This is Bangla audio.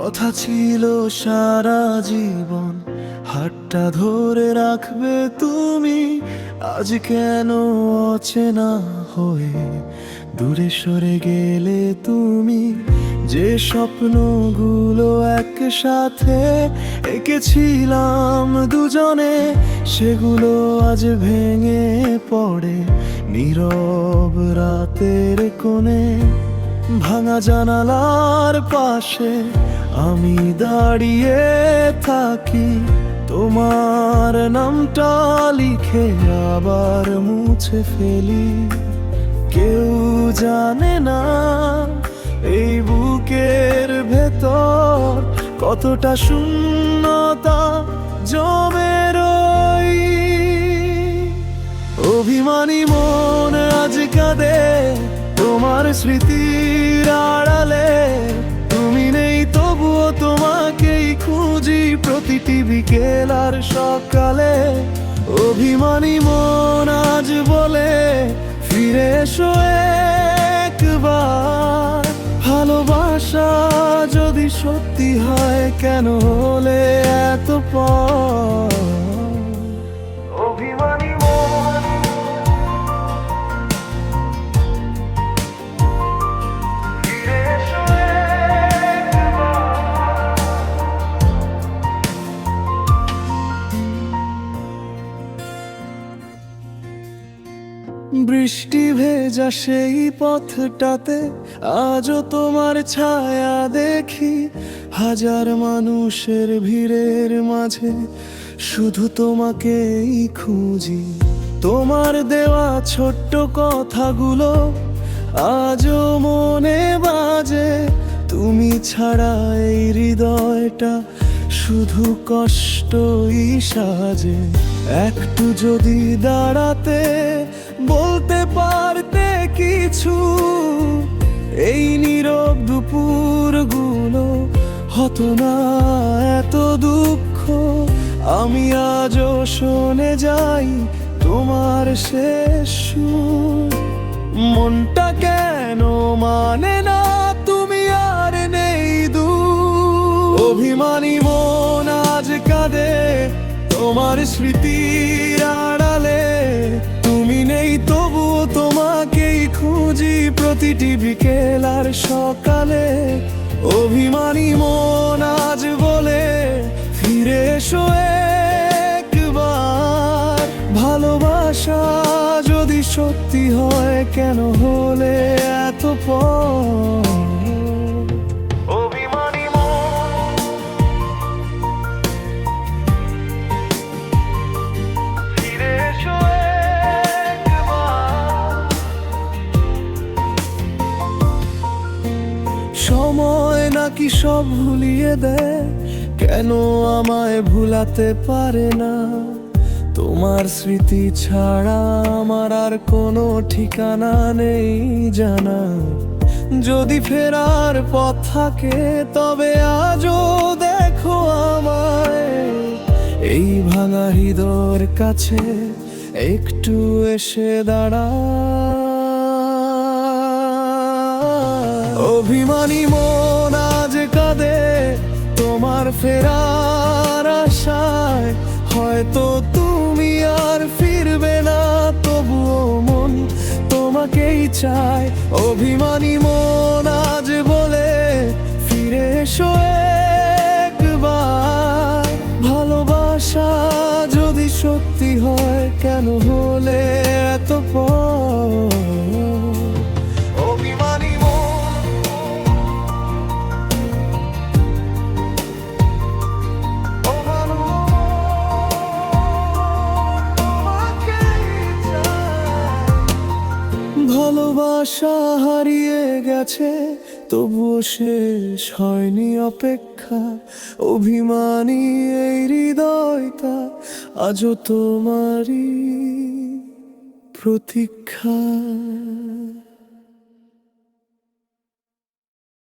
কথা ছিল সারা জীবন হাতটা ধরে রাখবে তুমি, আজ কেন অচেনা হয়ে দূরে সরে গেলে তুমি? যে স্বপ্নগুলো একসাথে এঁকেছিলাম দুজনে, সেগুলো আজ ভেঙে পড়ে নীরব রাতের কোণে। ভাঙা জানালার পাশে আমি দাঁড়িয়ে থাকি, তোমার নামটা লিখে আবার মুছে ফেলি। কেউ জানে না এই বুকের ভেতর কতটা শূন্যতা জমে রই। অভিমানী মন আজ কাঁদে তোমার স্মৃতির আড়ালে, তুমি নেই তবুও তোমাকেই খুঁজি প্রতিটি বিকেল আর সকালে। অভিমানী মন আজ বলে ফিরে এসো একবার, ভালোবাসা যদি সত্যি হয় কেন হলে এত পর? অভিমানী মন ফিরে এসো একবার। বৃষ্টি ভেজা সেই পথটাতে আজও তোমার ছায়া দেখি, হাজার মানুষের ভিড়ের মাঝে শুধু তোমাকেই খুঁজি। তোমার দেওয়া ছোট্ট কথাগুলো আজও মনে বাজে, তুমি ছাড়া এই হৃদয়টা শুধু কষ্টই সাজে। একটু যদি দাঁড়াতে বলতে পারতে কিছু, এই নীরব দুপুরগুলো হতো না এত দুঃখ। আমি আজও শুনে যাই তোমার শেষ সুর। মনটা কেন মানে না তুমি আর নেই দূর। অভিমানী মন আজ কাঁদে তোমার স্মৃতির আড়ালে, তুমি নেই তবুও তোমাকেই খুঁজি প্রতিটি বিকেল আর সকালে। অভিমানী মন আজ বলে ফিরে এসো একবার, ভালোবাসা যদি সত্যি হয় কেন হলে এত পর? সময় নাকি সব ভুলিয়ে দেয়, কেন আমায় ভুলাতে পারে না? তোমার স্মৃতি ছাড়া আমার আর কোনো ঠিকানা নেই জানা। যদি ফেরার পথ থাকে তবে আজও দেখো আমায়, এই ভাঙা হৃদয়ের কাছে একটু এসে দাঁড়া। অভিমানী মন আজ কাঁদে তোমার ফেরার আশায়, হয়তো তুমি আর ফিরবে না তবুও মন তোমাকেই চায়। অভিমানী মন আজ বলে ফিরে এসো একবার, ভালোবাসা যদি সত্যি হয় কেন হলে এত পর? ভালোবাসা হারিয়ে গেছে তবুও শেষ হয়নি অপেক্ষা। অভিমানী এই হৃদয়টা আজও তোমারই প্রতীক্ষা।